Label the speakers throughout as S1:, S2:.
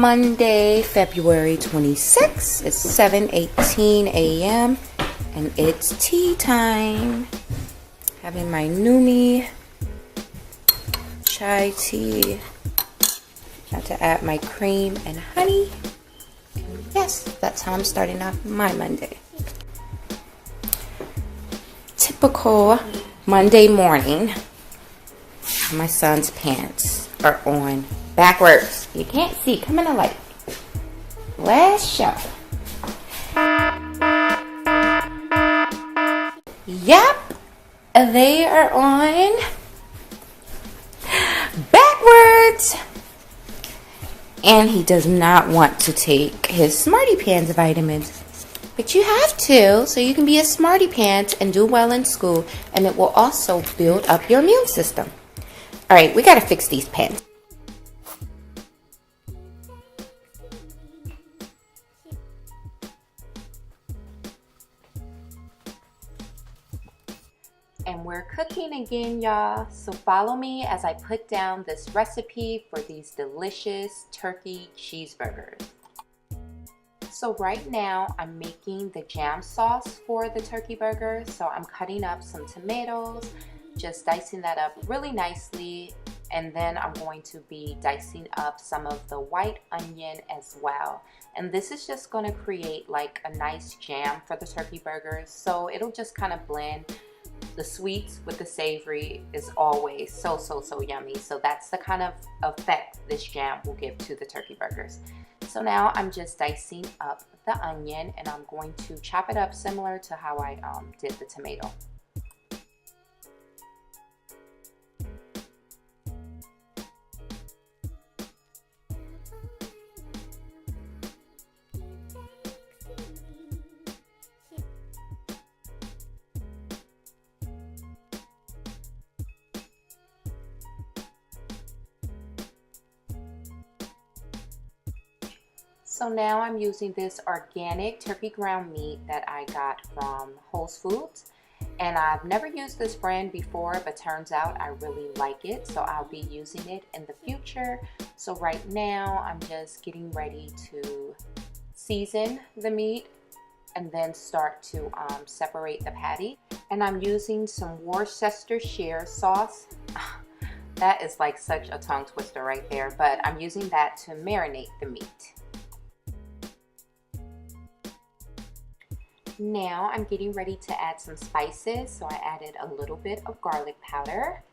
S1: Monday, February 26th. It's 7:18 a.m. and it's tea time. Having my Numi chai tea. Got to add my cream and honey. And yes, that's how I'm starting off my Monday. Typical Monday morning. My son's pants are on backwards. You can't see. Come in the light. Let's show. Yep, they are on backwards. And he does not want to take his Smarty Pants vitamins. But you have to, so you can be a Smarty Pants and do well in school. And it will also build up your immune system. All right, we got to fix these pens. And we're cooking again, y'all. So follow me as I put down this recipe for these delicious turkey cheeseburgers. So right now I'm making the jam sauce for the turkey burger. So I'm cutting up some tomatoes, just dicing that up really nicely, and then I'm going to be dicing up some of the white onion as well. And this is just going to create like a nice jam for the turkey burgers, so it'll just kind of blend the sweets with the savory. Is always so yummy. So that's the kind of effect this jam will give to the turkey burgers. So now I'm just dicing up the onion, and I'm going to chop it up similar to how I did the tomato. So now I'm using this organic turkey ground meat that I got from Whole Foods. And I've never used this brand before, but turns out I really like it. So I'll be using it in the future. So right now I'm just getting ready to season the meat and then start to separate the patty. And I'm using some Worcestershire sauce. That is like such a tongue twister right there, but I'm using that to marinate the meat. Now I'm getting ready to add some spices, so I added a little bit of garlic powder.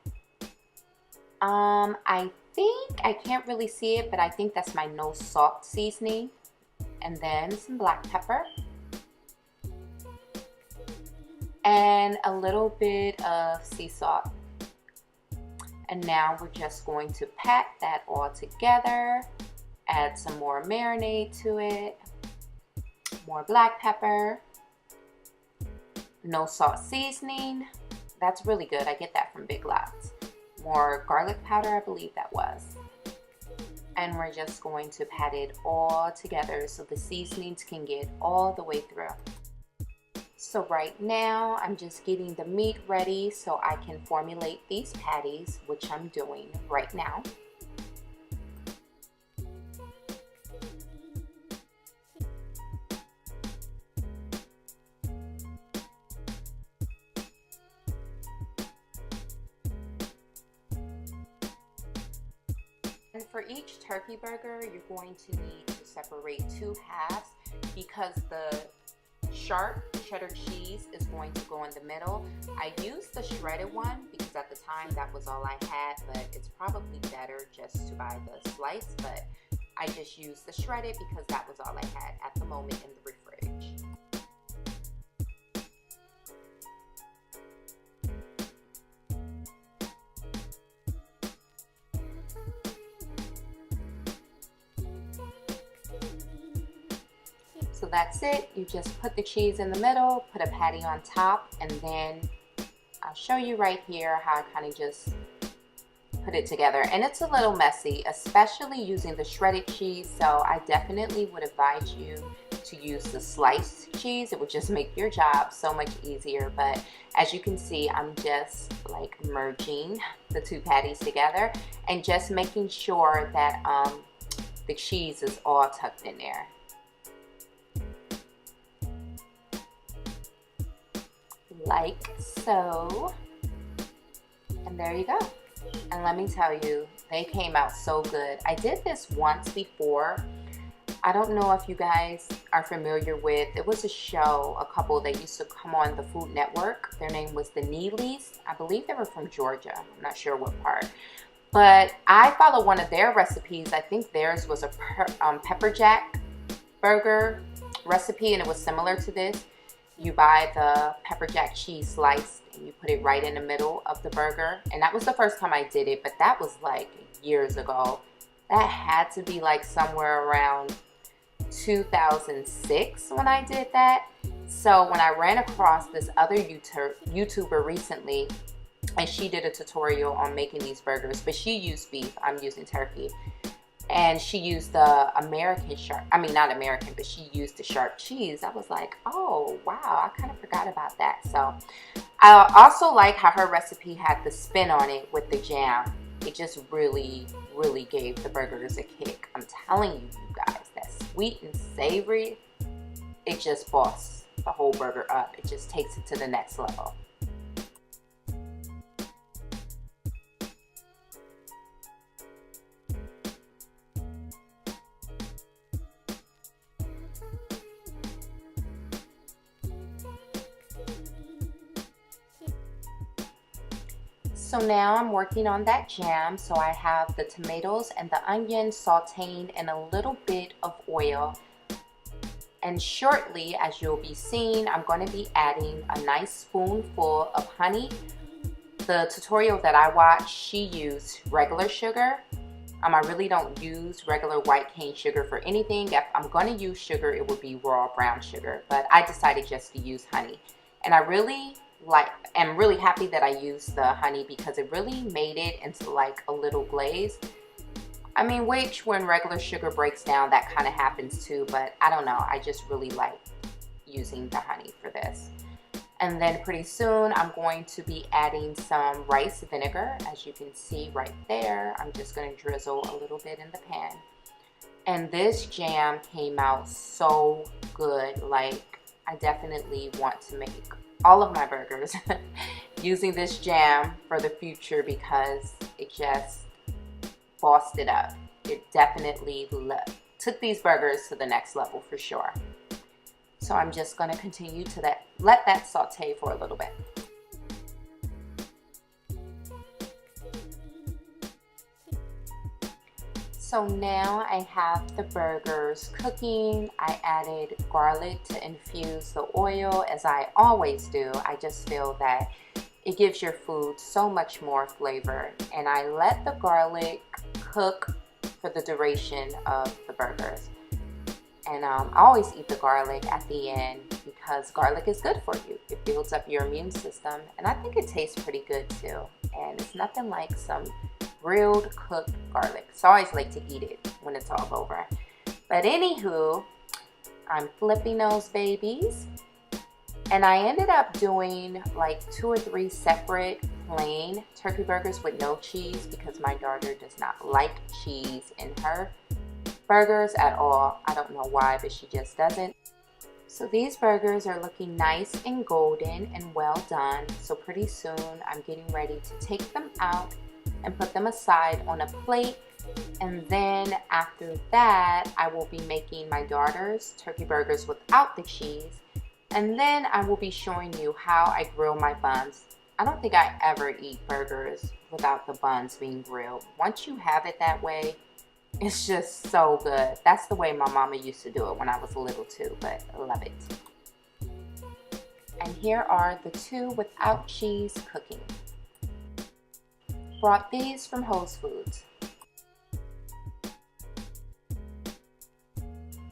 S1: I think, I can't really see it, but I think that's my no salt seasoning. And then some black pepper. And a little bit of sea salt. And now we're just going to pat that all together. Add some more marinade to it. More black pepper. No salt seasoning. That's really good. I get that from Big Lots. More garlic powder, I believe that was. And we're just going to pat it all together so the seasonings can get all the way through. So right now I'm just getting the meat ready so I can formulate these patties, which I'm doing right now. And for each turkey burger, you're going to need to separate two halves because the sharp cheddar cheese is going to go in the middle. I used the shredded one because at the time that was all I had, but it's probably better just to buy the slice, but I just used the shredded because that was all I had at the moment in the fridge. So that's it. You just put the cheese in the middle, put a patty on top, and then I'll show you right here how I kind of just put it together. And it's a little messy, especially using the shredded cheese, so I definitely would advise you to use the sliced cheese. It would just make your job so much easier. But as you can see, I'm just like merging the two patties together and just making sure that the cheese is all tucked in there. Like so. And there you go. And let me tell you, they came out so good. I did this once before. I don't know if you guys are familiar with, it was a show, a couple that used to come on the Food Network. Their name was the Neelys. I believe they were from Georgia. I'm not sure what part. But I followed one of their recipes. I think theirs was a pepper jack burger recipe, and it was similar to this. You buy the pepper jack cheese sliced and you put it right in the middle of the burger. And that was the first time I did it, but that was like years ago. That had to be like somewhere around 2006 when I did that. So when I ran across this other YouTuber recently, and she did a tutorial on making these burgers, but she used beef, I'm using turkey. And she used the American sharp, I mean not American, but she used the sharp cheese. I was like, oh wow, I kind of forgot about that. So I also like how her recipe had the spin on it with the jam. It just really, really gave the burgers a kick. I'm telling you guys, that sweet and savory, it just boss the whole burger up. It just takes it to the next level. So now I'm working on that jam. So I have the tomatoes and the onion sauteing in a little bit of oil. And shortly, as you'll be seeing, I'm going to be adding a nice spoonful of honey. The tutorial that I watched, she used regular sugar. I really don't use regular white cane sugar for anything. If I'm going to use sugar, it would be raw brown sugar. But I decided just to use honey. And I'm really happy that I used the honey because it really made it into like a little glaze. I mean, which when regular sugar breaks down, that kind of happens too, but I don't know. I just really like using the honey for this. And then pretty soon I'm going to be adding some rice vinegar. As you can see right there, I'm just going to drizzle a little bit in the pan. And this jam came out so good. Like, I definitely want to make all of my burgers using this jam for the future because it just bossed it up. It definitely took these burgers to the next level for sure. So I'm just going to continue to let that saute for a little bit. So now I have the burgers cooking. I added garlic to infuse the oil, as I always do. I just feel that it gives your food so much more flavor. And I let the garlic cook for the duration of the burgers. And I always eat the garlic at the end because garlic is good for you. It builds up your immune system. And I think it tastes pretty good too. And it's nothing like some grilled cooked garlic. So I always like to eat it when it's all over. But anywho, I'm flipping those babies. And I ended up doing like 2 or 3 separate plain turkey burgers with no cheese because my daughter does not like cheese in her burgers at all. I don't know why, but she just doesn't. So these burgers are looking nice and golden and well done. So pretty soon I'm getting ready to take them out and put them aside on a plate. And then after that, I will be making my daughter's turkey burgers without the cheese. And then I will be showing you how I grill my buns. I don't think I ever eat burgers without the buns being grilled. Once you have it that way, it's just so good. That's the way my mama used to do it when I was little too, but I love it. And here are the 2 without cheese cooking. Brought these from Whole Foods.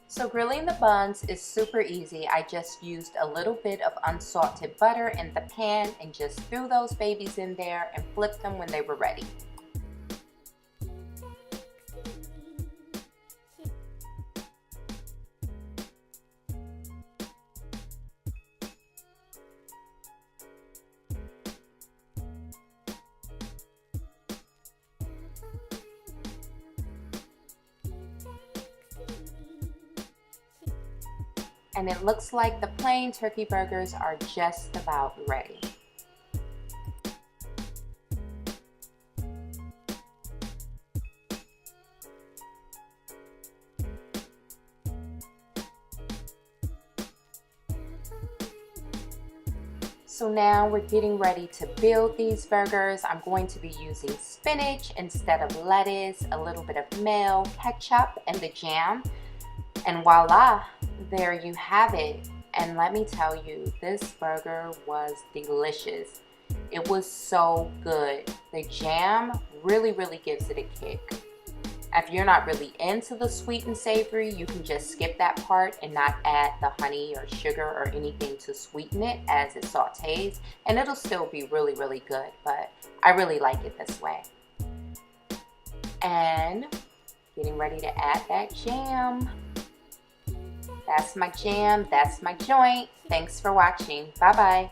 S1: So grilling the buns is super easy. I just used a little bit of unsalted butter in the pan and just threw those babies in there and flipped them when they were ready. And it looks like the plain turkey burgers are just about ready. So now we're getting ready to build these burgers. I'm going to be using spinach instead of lettuce, a little bit of mayo, ketchup, and the jam. And voila, there you have it. And let me tell you, this burger was delicious. It was so good. The jam really gives it a kick. If you're not really into the sweet and savory, you can just skip that part and not add the honey or sugar or anything to sweeten it as it sautés, and it'll still be really good, but I really like it this way. And getting ready to add that jam. That's my jam, that's my joint. Thanks for watching. Bye-bye.